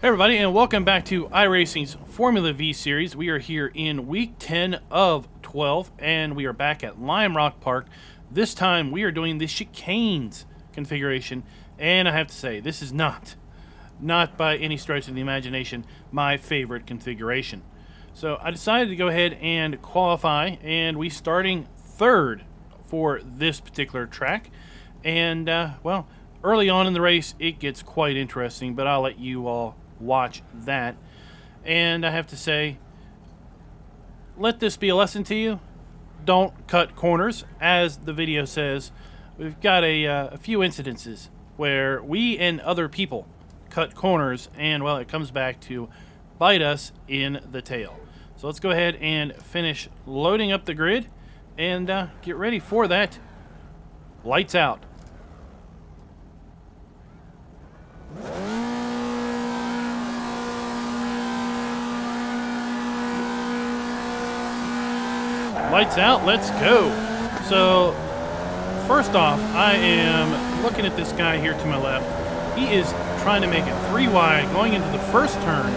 Hey everybody, and welcome back to iRacing's Formula Vee series. We are here in week 10 of 12, and we are back at Lime Rock Park. This time we are doing the chicanes configuration, and I have to say, this is not by any stretch of the imagination, my favorite configuration. So I decided to go ahead and qualify, and we starting third for this particular track. And, well, early on in the race, it gets quite interesting, but I'll let you all watch that. And I have to say, let this be a lesson to you. Don't cut corners. As the video says, we've got a few incidences where we and other people cut corners, and well, it comes back to bite us in the tail. So let's go ahead and finish loading up the grid and get ready for that. Lights out. Lights out, let's go. So, first off, I am looking at this guy here to my left. He is trying to make it 3 wide, going into the first turn,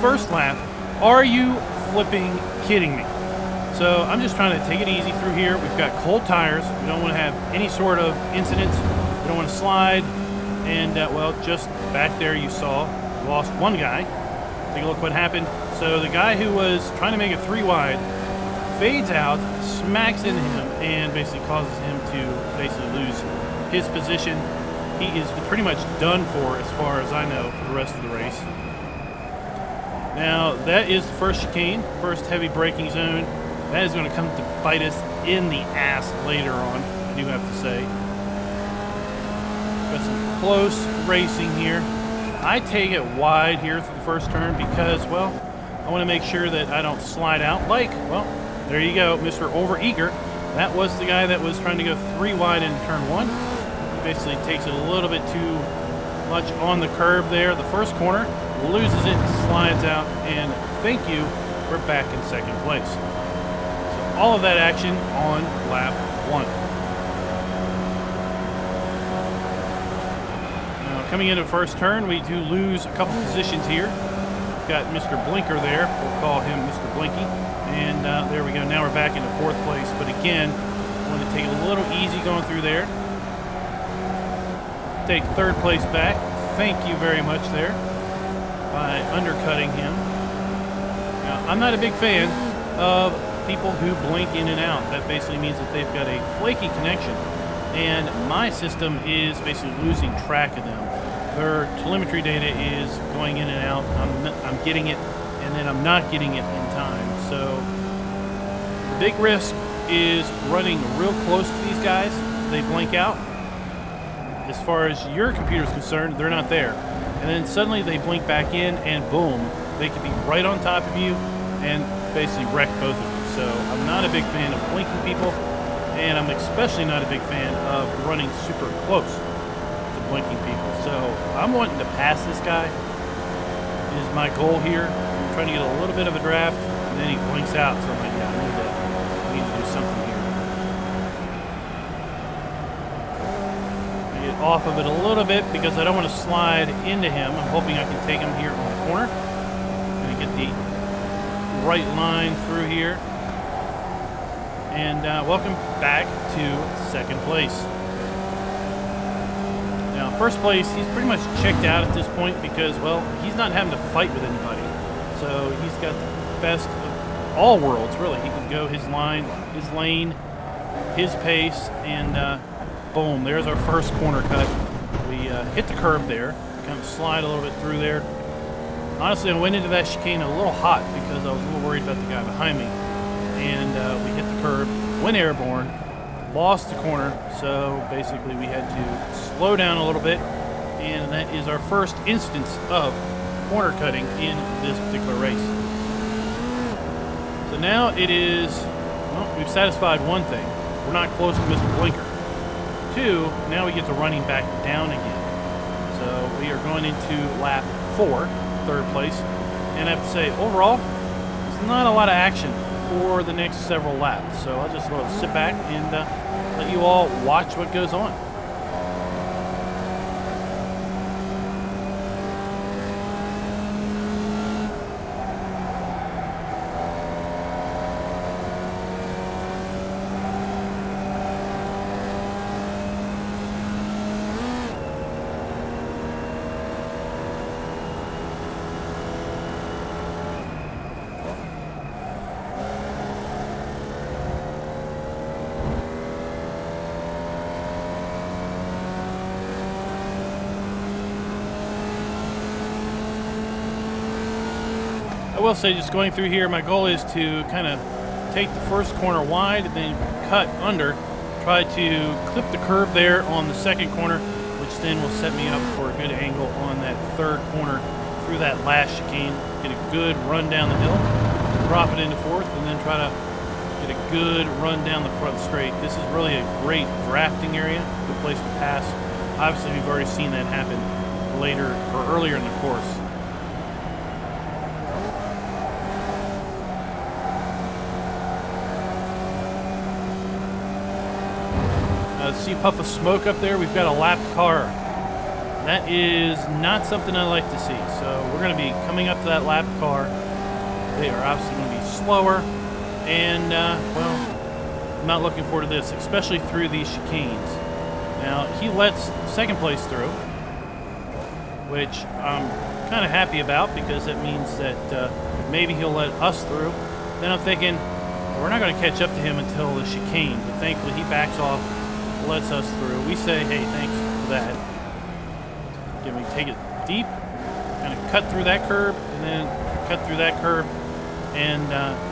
first lap. Are you flipping kidding me? So, I'm just trying to take it easy through here. We've got cold tires. We don't want to have any sort of incidents. We don't want to slide. And, well, just back there you saw, we lost one guy. Take a look what happened. So, the guy who was trying to make it 3 wide fades out, smacks into him, and basically causes him to basically lose his position. He is pretty much done for, as far as I know, for the rest of the race. Now, that is the first chicane, first heavy braking zone. That is going to come to bite us in the ass later on, I do have to say. Got some close racing here. I take it wide here for the first turn because, well, I want to make sure that I don't slide out like, well, there you go, Mr. Overeager. That was the guy that was trying to go 3 wide in turn 1. He basically takes it a little bit too much on the curb there. The first corner, loses it, slides out, and thank you, we're back in second place. So all of that action on lap 1. Now coming into first turn, we do lose a couple positions here. We've got Mr. Blinker there. We'll call him Mr. Blinky. And there we go. Now we're back into 4th place. But again, I want to take it a little easy going through there. Take 3rd place back. Thank you very much there by undercutting him. Now, I'm not a big fan of people who blink in and out. That basically means that they've got a flaky connection. And my system is basically losing track of them. Their telemetry data is going in and out. I'm getting it, and then I'm not getting it in time. So the big risk is running real close to these guys. They blink out. As far as your computer is concerned, they're not there. And then suddenly they blink back in, and boom, they could be right on top of you and basically wreck both of you. So I'm not a big fan of blinking people, and I'm especially not a big fan of running super close to blinking people. So I'm wanting to pass this guy is my goal here. I'm trying to get a little bit of a draft. And then he blinks out, so I'm like, yeah, I need to do something here. I get off of it a little bit because I don't want to slide into him. I'm hoping I can take him here on the corner. I'm going to get the right line through here. And welcome back to 2nd place. Now, 1st place, he's pretty much checked out at this point because, well, he's not having to fight with anybody. So he's got the best of all worlds, really. He can go his line, his lane, his pace, and boom, there's our first corner cut. We hit the curb there, kind of slide a little bit through there. Honestly, I went into that chicane a little hot because I was a little worried about the guy behind me. And we hit the curb, went airborne, lost the corner, so basically we had to slow down a little bit, and that is our first instance of corner cutting in this particular race. So now it is, well, we've satisfied one thing. We're not close to Mr. Blinker. 2, now we get the running back down again. So we are going into lap 4, 3rd place. And I have to say, overall, there's not a lot of action for the next several laps. So I'll just sit back and let you all watch what goes on. I will say, just going through here, my goal is to kind of take the first corner wide and then cut under, try to clip the curb there on the second corner, which then will set me up for a good angle on that third corner through that last chicane. Get a good run down the hill, drop it into fourth, and then try to get a good run down the front straight. This is really a great drafting area, good place to pass. Obviously, we've already seen that happen later or earlier in the course. See a puff of smoke up there? We've got a lapped car. That is not something I like to see. So we're going to be coming up to that lapped car. They are obviously going to be slower. And, well, I'm not looking forward to this, especially through these chicanes. Now, he lets second place through, which I'm kind of happy about because that means that maybe he'll let us through. Then I'm thinking, well, we're not going to catch up to him until the chicane. But thankfully, he backs off, lets us through. We say, hey, thanks for that. Again, we take it deep, kind of cut through that curb, and then cut through that curb, and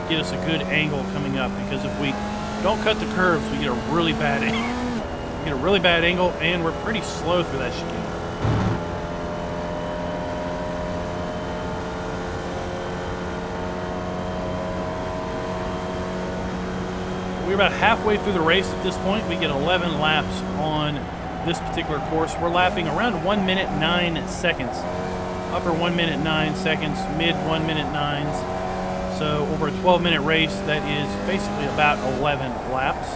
get us a good angle coming up. Because if we don't cut the curves, we get a really bad angle. We get a really bad angle, and we're pretty slow through that chicane. We're about halfway through the race at this point. We get 11 laps on this particular course. We're lapping around 1 minute 9 seconds. Upper 1 minute 9 seconds, mid 1 minute 9s. So over a 12-minute race, that is basically about 11 laps.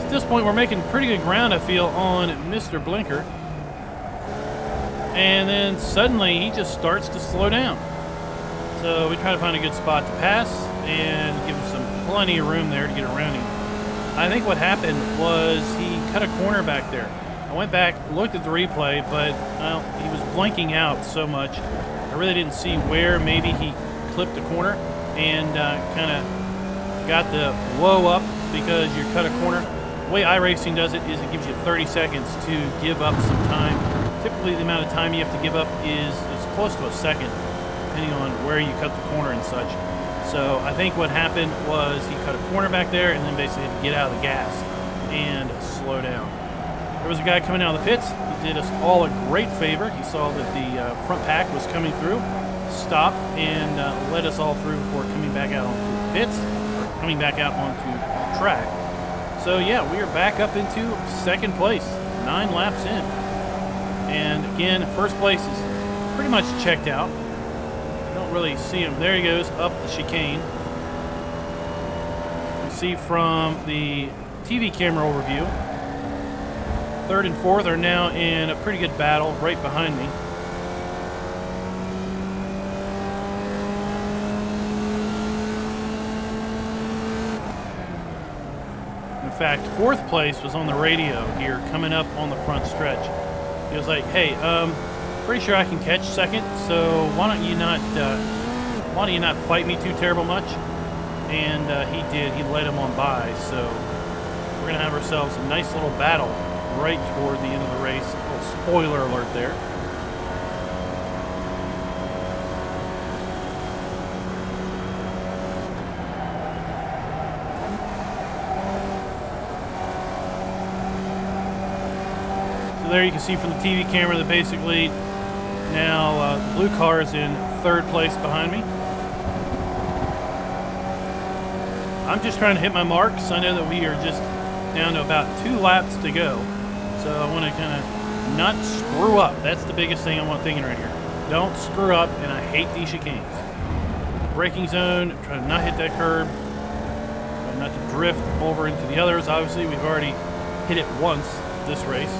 At this point, we're making pretty good ground, I feel, on Mr. Blinker. And then suddenly he just starts to slow down. So we try to find a good spot to pass and give him some plenty of room there to get around him. I think what happened was he cut a corner back there. I went back, looked at the replay, but well, he was blanking out so much. I really didn't see where maybe he clipped the corner and kind of got the whoa up because you cut a corner. The way iRacing does it is it gives you 30 seconds to give up some time. Typically, the amount of time you have to give up is close to a second. depending on where you cut the corner and such. So I think what happened was he cut a corner back there and then basically had to get out of the gas and slow down. There was a guy coming out of the pits. He did us all a great favor. He saw that the front pack was coming through, stopped, and led us all through before coming back out onto the pits, or coming back out onto the track. So yeah, we are back up into second place, 9 laps in. And again, first place is pretty much checked out. I don't really see him. There he goes, up the chicane. You see from the TV camera overview, third and fourth are now in a pretty good battle right behind me. In fact, fourth place was on the radio here coming up on the front stretch. He was like, hey, pretty sure I can catch second, so why don't you not fight me too terrible much? And he did. He led him on by, so we're going to have ourselves a nice little battle right toward the end of the race. A little spoiler alert there. So there you can see from the TV camera that basically now the blue car is in third place behind me. I'm just trying to hit my marks. I know that we are just down to about 2 laps to go. So I want to kind of not screw up. That's the biggest thing I'm thinking right here. Don't screw up, and I hate these chicanes. Braking zone, try to not hit that curb. Try not to drift over into the others. Obviously, we've already hit it once this race.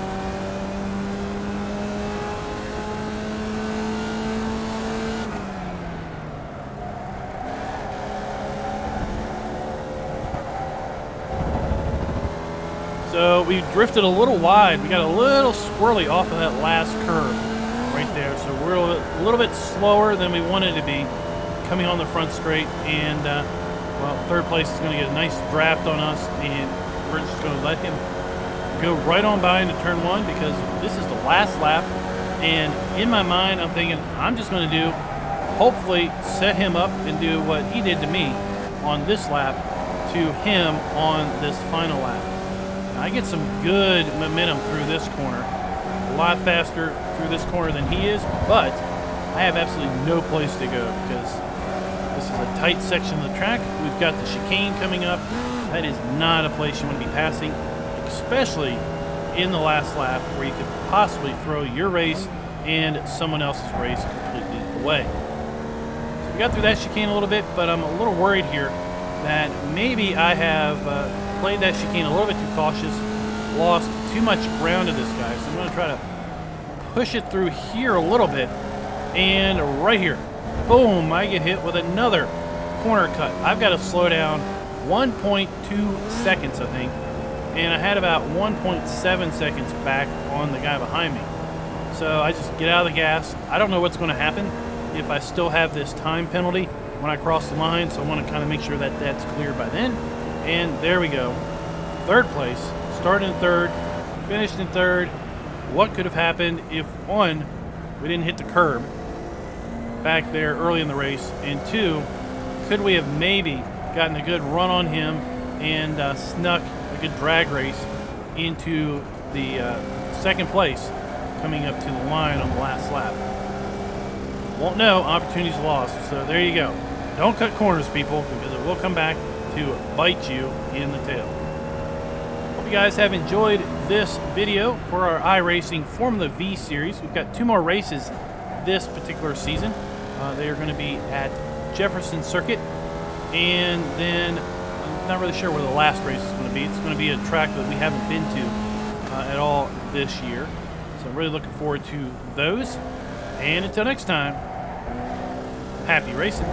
So we drifted a little wide. We got a little squirrely off of that last curve right there. So we're a little bit slower than we wanted to be coming on the front straight. And, well, third place is going to get a nice draft on us. And we're just going to let him go right on by into turn 1 because this is the last lap. And in my mind, I'm thinking I'm just going to hopefully set him up and do what he did to me on this lap to him on this final lap. I get some good momentum through this corner, a lot faster through this corner than he is, but I have absolutely no place to go because this is a tight section of the track. We've got the chicane coming up. That is not a place you want to be passing, especially in the last lap where you could possibly throw your race and someone else's race completely away. So we got through that chicane a little bit, but I'm a little worried here that maybe I have played that chicane a little bit too cautious, lost too much ground to this guy. So I'm going to try to push it through here a little bit, and right here, boom, I get hit with another corner cut. I've got to slow down 1.2 seconds, I think, and I had about 1.7 seconds back on the guy behind me. So I just get out of the gas. I don't know what's going to happen if I still have this time penalty when I cross the line, so I want to kind of make sure that that's cleared by then. And there we go. Third place. Started in third, finished in third. What could have happened if, 1, we didn't hit the curb back there early in the race, and 2, could we have maybe gotten a good run on him and snuck a good drag race into the second place coming up to the line on the last lap. Won't know, opportunities lost. So there you go. Don't cut corners, people, because it will come back to bite you in the tail. Hope you guys have enjoyed this video for our iRacing Formula Vee series. We've got 2 more races this particular season. They are going to be at Jefferson Circuit, and then I'm not really sure where the last race is going to be. It's going to be a track that we haven't been to at all this year. So I'm really looking forward to those. And until next time, happy racing.